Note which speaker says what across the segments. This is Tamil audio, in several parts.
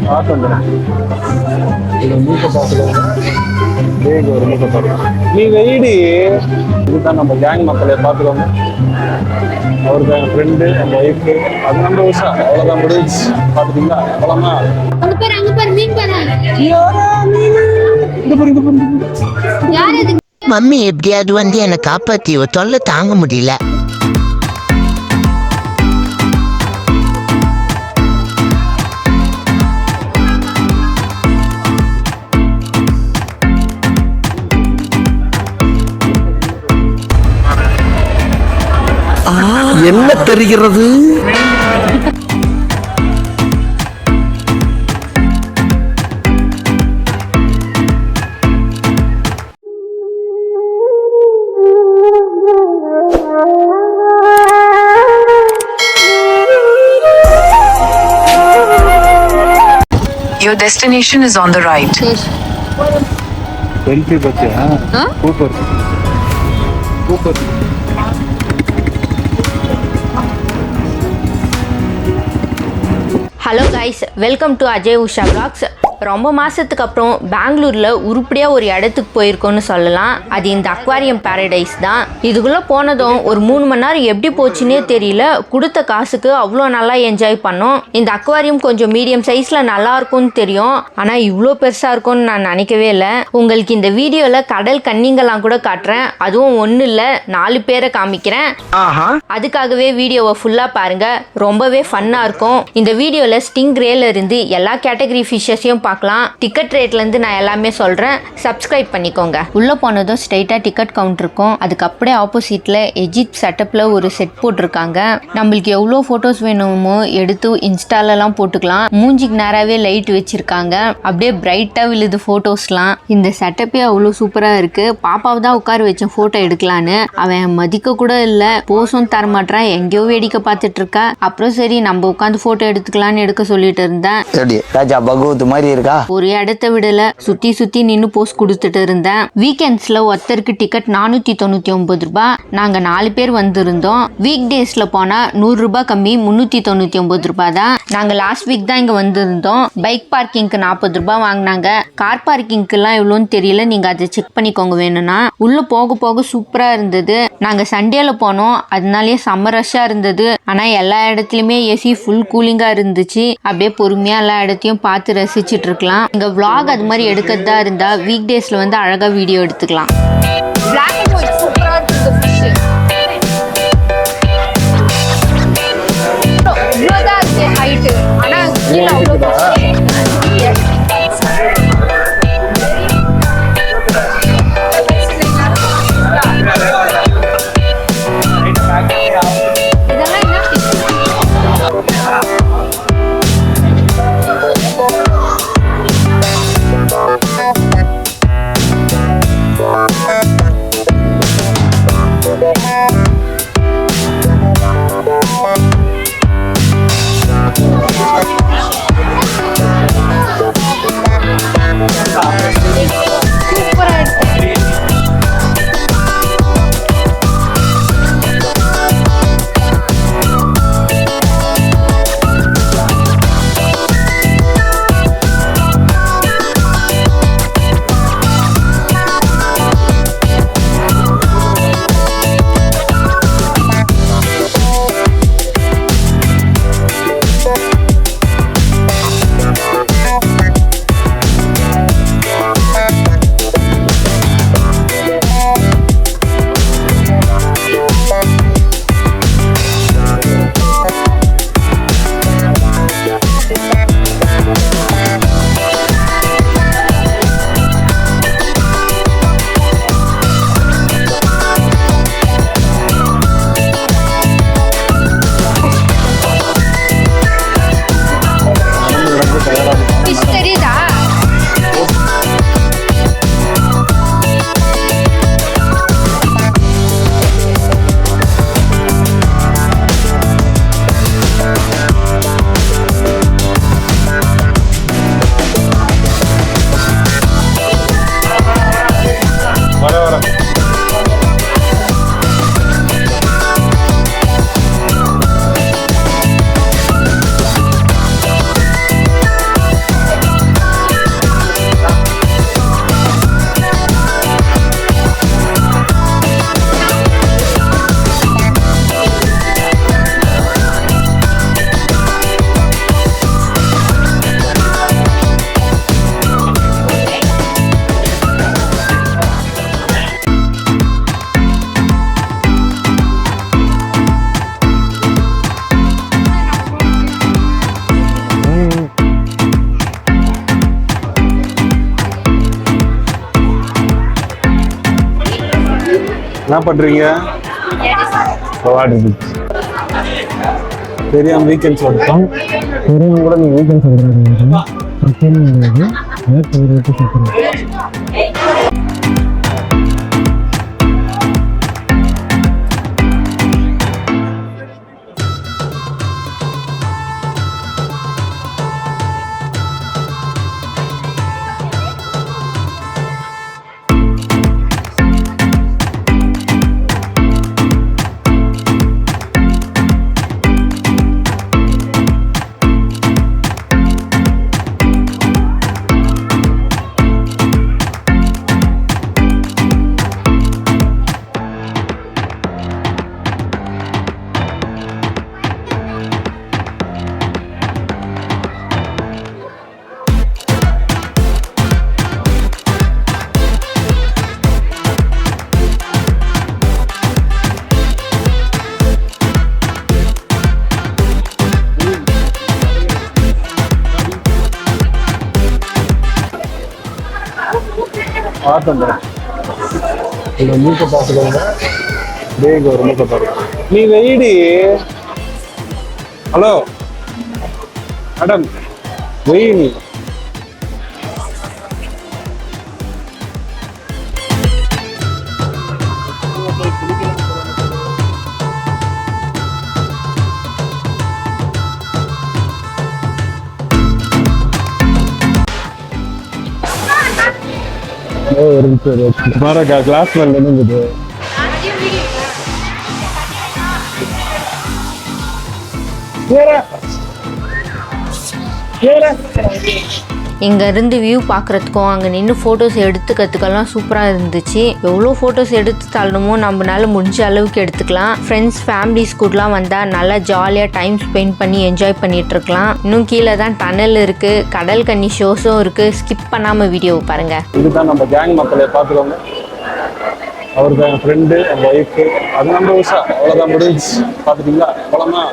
Speaker 1: பார்த்து வந்துடும். இது மூக்க பார்த்துக்கோங்க. வேக ஒரு மூக்க பார்த்துக்கோங்க. நீ வெயிடி. இதுதான் நம்ம கேங் மக்களை பார்த்துக்கோங்க. அவருக்கு என் ஃப்ரெண்டு, நம்ம ஒய்ஃபு, அது நம்ம விஷயம். அவ்வளோதான் முடிஞ்சு. பார்த்துட்டீங்களா? அவ்வளோதான்.
Speaker 2: மம்மி எப்படியாவது வந்து என்னை காப்பாத்தி தொல்லை தாங்க முடியல.
Speaker 3: என்ன தெரிகிறது?
Speaker 4: Your destination is on the right.
Speaker 1: Selfie बच्चे हाँ ऊपर ऊपर
Speaker 5: hello guys, welcome to Ajay Usha vlogs. ரொம்ப மாதத்துக்கு அப்புறம் பெங்களூரில் உருப்படியாக ஒரு இடத்துக்கு போயிருக்கோன்னு சொல்லலாம். அது இந்த அக்வாரியம் பேரடைஸ் தான். இதுக்குள்ளே போனதும் ஒரு 3 மணி நேரம் எப்படி போச்சுன்னே தெரியல. கொடுத்த காசுக்கு அவ்வளோ நல்லா என்ஜாய் பண்ணோம். இந்த அக்வாரியம் கொஞ்சம் மீடியம் சைஸில் நல்லா இருக்கும்னு தெரியும், ஆனால் இவ்வளோ பெருசாக இருக்கும்னு நான் நினைக்கவே இல்லை. உங்களுக்கு இந்த வீடியோவில் கடல் கன்னிங்கெல்லாம் கூட காட்டுறேன். அதுவும் ஒன்றும் இல்லை, 4 பேரை காமிக்கிறேன். அதுக்காகவே வீடியோவை ஃபுல்லாக பாருங்கள், ரொம்பவே ஃபன்னாக இருக்கும். இந்த வீடியோவில் ஸ்டிங் ரேல இருந்து எல்லா கேட்டகரி ஃபிஷ்ஷஸையும் பார்க்கலாம். டிக்கெட் ரேட்லேருந்து நான் எல்லாமே சொல்கிறேன், சப்ஸ்கிரைப் பண்ணிக்கோங்க. உள்ளே போனதும் ஸ்ட்ரைட்டாக டிக்கெட் கவுண்டர் இருக்கும். அதுக்கு அப்படியே ஆப்போசிட்டில் எஜிப்ட் செட்டப்பில் ஒரு செட் போட்டிருக்காங்க. நம்மளுக்கு எவ்வளோ ஃபோட்டோஸ் வேணுமோ எடுத்து இன்ஸ்டாலெல்லாம் போட்டுக்கலாம். மூஞ்சிக்கு நேராகவே லைட் வச்சுருக்காங்க, அப்படியே பிரைட்டாக விழுது ஃபோட்டோஸ்லாம். இந்த செட்டப்பே அவ்வளோ சூப்பராக இருக்குது. பாப்பாவை தான் உட்கார வச்சேன் ஃபோட்டோ எடுக்கலான்னு. அவன் மதிக்க கூட இல்லை, போஸும் தரமாட்டான், எங்கேயோ வேடிக்கை பார்த்துட்டு இருக்கா. அப்புறம் சரி நம்ம உட்காந்து ஃபோட்டோ எடுத்துக்கலான்னு எடுக்க சொல்லிட்டு இருந்தேன்.
Speaker 3: ராஜா பகவத் மாதிரி இருக்கா?
Speaker 5: ஒரு இடத்த விடல, சுத்தி சுத்தி நின்று போஸ் கொடுத்துட்டு இருந்தேன். வீக்கெண்ட்ஸ்ல ஒருத்தருக்கு டிக்கெட் 499 ரூபாய். நாங்க 4 பேர் வந்திருந்தோம். வீக் டேஸ்ல போனா 100 ரூபாய் கம்மி, 399 ரூபாய் தான். நாங்க லாஸ்ட் வீக் தான் இங்க வந்திருந்தோம். பைக் பார்க்கிங்க்கு 40 ரூபாய் வாங்கினாங்க. கார் பார்க்கிங்க்கு எல்லாம் எவ்வளோன்னு தெரியல, நீங்க அதை செக் பண்ணிக்கோங்க வேணும்னா. உள்ள போக போக சூப்பரா இருந்தது. நாங்க சண்டேல போனோம், அதனாலேயே செம்ம ரஷ்ஷா இருந்தது. ஆனா எல்லா இடத்துலயுமே ஏசி ஃபுல் கூலிங்கா இருந்துச்சு. அப்படியே பொறுமையா எல்லா இடத்தையும் பார்த்து ரசிச்சுட்டு இருக்கலாம். இங்க vlog அது மாதிரி எடுக்கிறதா இருந்தா வீக் டேஸ்ல வந்து அழகா வீடியோ எடுத்துக்கலாம்.
Speaker 1: என்ன பண்றீங்க? தெரியாம வீக்கெண்ட்ஸ் வந்துட்டோம். தெரியாம கூட நீங்க வீக்கெண்ட்ஸ் வந்துடுறீங்க. பார்த்தேன் இந்த மூக்கை பார்த்துக்கோங்க. பேக் ஒரு மூக்கை பாருங்க. நீ வெயிடி. ஹலோ மேடம், வெயி நீ. பாருக்கா கிளாஸ் மேல நின்னுது.
Speaker 5: இங்க இருந்து வியூ பார்க்குறதுக்கும் அங்கே நின்று ஃபோட்டோஸ் எடுத்துக்கிறதுக்கெல்லாம் சூப்பராக இருந்துச்சு. எவ்வளோ ஃபோட்டோஸ் எடுத்து தள்ளணுமோ நம்மளால முடிஞ்ச அளவுக்கு எடுத்துக்கலாம். ஃப்ரெண்ட்ஸ் ஃபேமிலிஸ் கூடலாம் வந்தால் நல்லா ஜாலியாக டைம் ஸ்பெண்ட் பண்ணி என்ஜாய் பண்ணிட்டு இருக்கலாம். இன்னும் கீழே தான் டனல் இருக்குது, கடல் கன்னி ஷோஸும் இருக்குது. ஸ்கிப் பண்ணாமல் வீடியோ பாருங்க.
Speaker 1: இதுதான் நம்ம கேங் மக்களை பார்த்துக்கோங்க. அவர் தான் என் ஃப்ரெண்டு, என் ஒய்ஃபு. அது நம்ம உஷா. அவ்வளோதான் முடிஞ்சு. பார்த்துட்டீங்களா? போலாமா?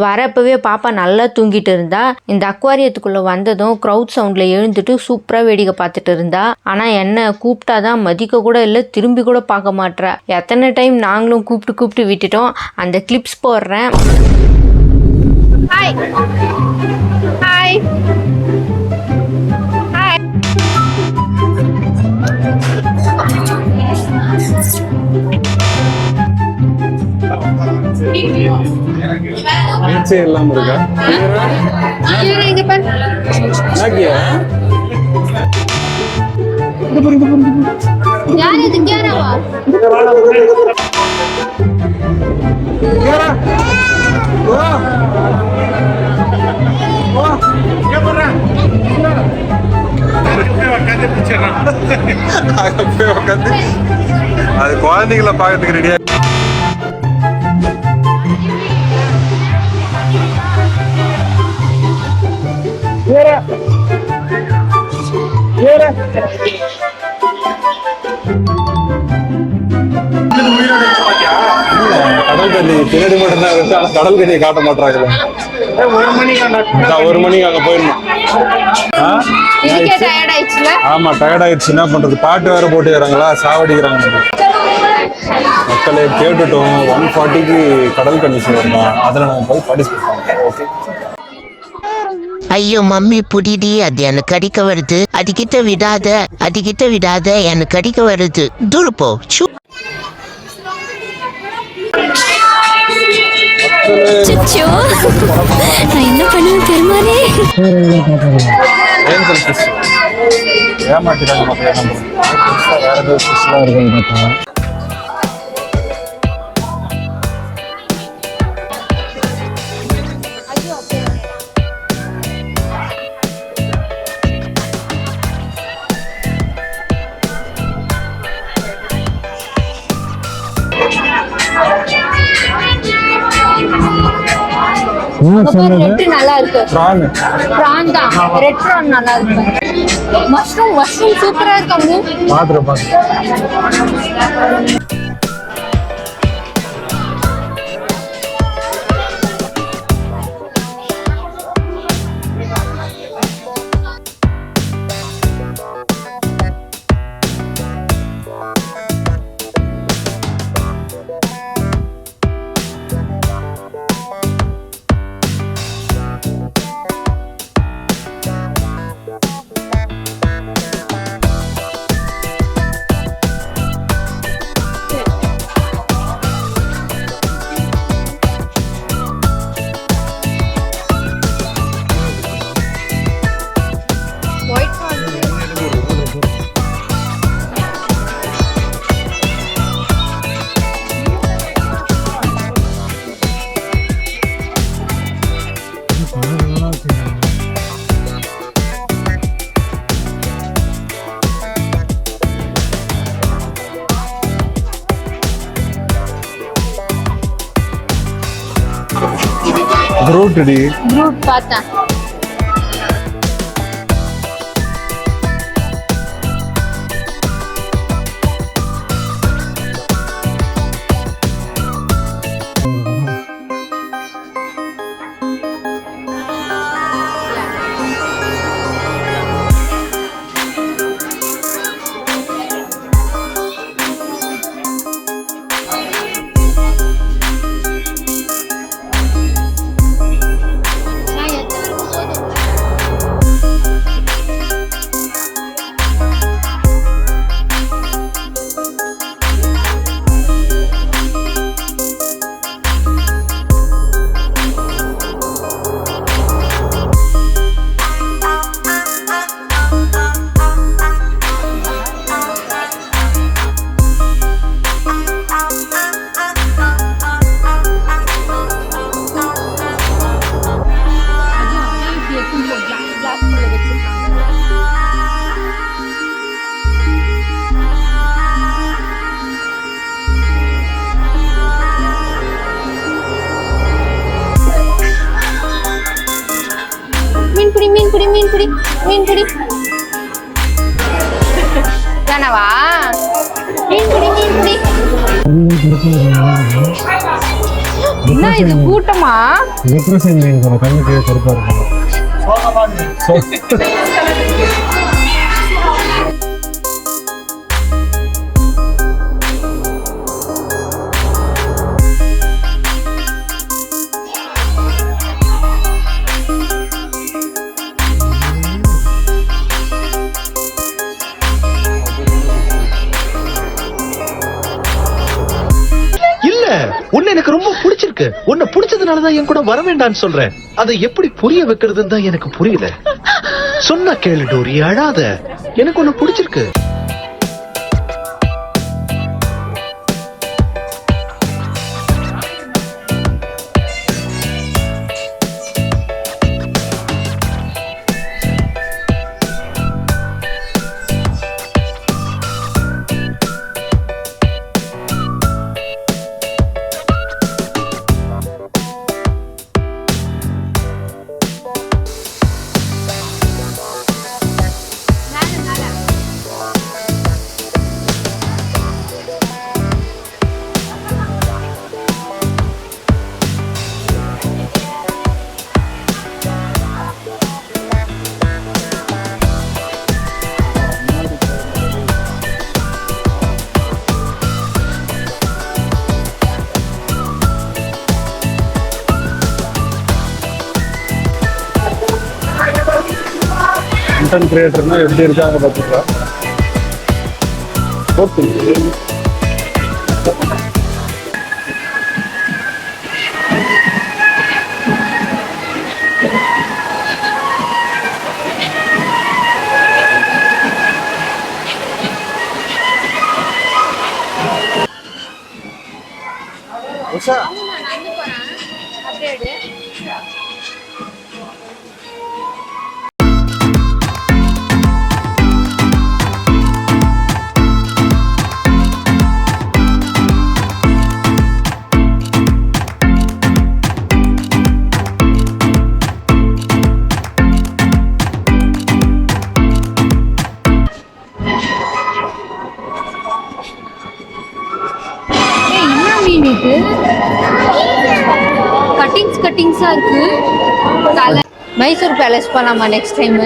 Speaker 5: வரப்பவே பாப்பா நல்லா தூங்கிட்டு இருந்தா. இந்த அக்வாரியத்துக்குள்ளே வந்ததும் க்ரௌட் சவுண்டில் எழுந்துட்டு சூப்பராக வேடிக்கை பார்த்துட்டு இருந்தா. ஆனால் என்ன கூப்பிட்டாதான் மதிக்க கூட இல்லை, திரும்பி கூட பார்க்க மாட்றா. எத்தனை டைம் நாங்களும் கூப்பிட்டு விட்டுட்டோம். அந்த கிளிப்ஸ் போடுறேன். Hi hi hi.
Speaker 1: நீச்சே இல்லாம இருக்கா? அது குழந்தைகளை பார்க்கறதுக்கு ரெடியா. கடல் கண்ணி பின்னாடி மட்டும் தான் இருக்கு. ஆனா கடல் கண்ணியை காட்ட மாட்டாங்க. 1 மணிக்கு அங்க போயிடணும். ஆமா, டயர்ட் ஆயிடுச்சு. என்ன பண்றது? பாட்டு வேற போட்டுக்கிறாங்களா, சாவடிக்கிறாங்க. மக்களே கேட்டுட்டோம். 140க்கு கடல் கண்ணி செய்யணும். அதுல நாங்க போய் பார்ட்டிசிபேட் பண்ணோம். ஓகே.
Speaker 2: ஐயோ மம்மி புடிடி, அது எனக்கு கடிக்க வருது. அதுகிட்ட விடாத, எனக்கு கடிக்க வருது. தூர போ.
Speaker 6: நான் என்ன பண்ணுவேன் பெருமானே?
Speaker 1: ஏமாட்டிட்டாங்க மக்களே. நம்ம வேற ஏதோ ஸ்பெஷலா இருக்குன்னு பார்த்தா
Speaker 5: நல்லா இருக்கு. பிரான் தான். ரெட் பிரான் நல்லா இருக்கு. மஷ்ரூம் சூப்பரா இருக்கு.
Speaker 1: டி
Speaker 5: குரூப் பார்த்தேன். மீன் பிடி தானவா? மீன் பிடி. என்ன இது கூட்டமா?
Speaker 1: கண்ணுக்கு பொறுப்பா இருக்கும்.
Speaker 7: உன்னை எனக்கு ரொம்ப பிடிச்சிருக்கு. உன்னை பிடிச்சதுனாலதான் என் கூட வர வேண்டாம்னு சொல்றேன். அதை எப்படி புரிய வைக்கிறதுன்னு தான் எனக்கு புரியல. சொன்னா கேளு டோரி, அழாத. எனக்கு உன்னை பிடிச்சிருக்கு.
Speaker 1: கண்டென்ட் கிரியேட்டர்னா எப்படி இருக்காங்க பார்த்துக்கா.
Speaker 5: கட்டிங்ஸா இருக்கு. மைசூர் பேலஸ் போலாமா நெக்ஸ்ட் டைம்?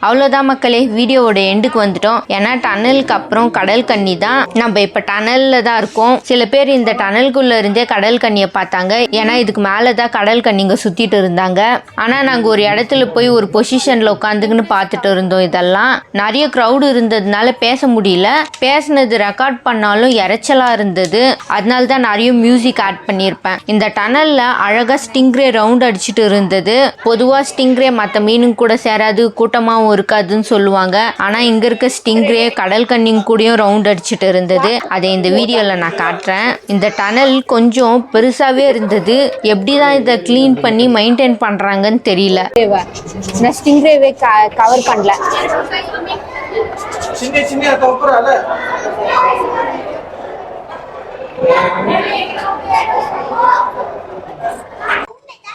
Speaker 5: அவ்வளோதான் மக்களே, வீடியோவோட எண்டுக்கு வந்துட்டோம். ஏன்னா டனலுக்கு அப்புறம் கடல் கன்னி தான். நம்ம இப்போ டனலில் தான் இருக்கோம். சில பேர் இந்த டனலுக்குள்ளே இருந்தே கடல் கன்னியை பார்த்தாங்க. ஏன்னா இதுக்கு மேலே தான் கடல் கன்னிங்க சுற்றிட்டு இருந்தாங்க. ஆனால் நாங்கள் ஒரு இடத்துல போய் ஒரு பொசிஷனில் உட்காந்துக்குன்னு பார்த்துட்டு இருந்தோம். இதெல்லாம் நிறைய க்ரௌடு இருந்ததுனால பேச முடியல. பேசினது ரெக்கார்ட் பண்ணாலும் இறைச்சலாக இருந்தது. அதனால தான் நிறைய மியூசிக் ஆட் பண்ணியிருப்பேன். இந்த டனலில் அழகாக ஸ்டிங்ரே ரவுண்ட் அடிச்சுட்டு இருந்தது. பொதுவாக ஸ்டிங்ரே மற்ற மீனுங்க கூட சேராது, கூட்டமாக இருக்காதுன்னு சொல்லுவாங்க. ஆனா இங்க இருக்க ஸ்டிங்ரே கடல் கன்னிங் கூடயும் ரவுண்ட் அடிச்சுட்டு இருந்தது. அதை இந்த வீடியோல நான் காட்டுறேன். இந்த டனல் கொஞ்சம் பெருசாவே இருந்தது. எப்படிதான் இதை கிளீன் பண்ணி மெயின்டைன் பண்றாங்கன்னு தெரியல. நான் ஸ்டிங்ரேவே கவர் பண்ணல.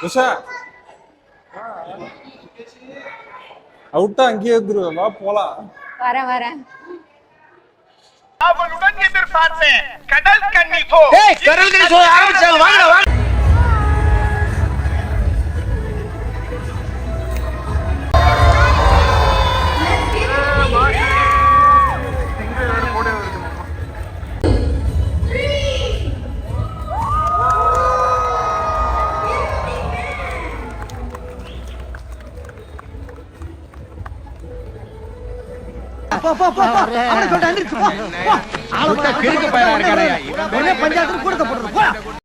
Speaker 1: உஷா அவுட்டா அங்கேயே இருந்துருவேன், வா போலாம்.
Speaker 5: வரேன் வரேன்.
Speaker 8: அவளுடன் எதிர்பார்த்தேன் கடல் கன்னி போ.
Speaker 3: பஞ்சாயத்து கூட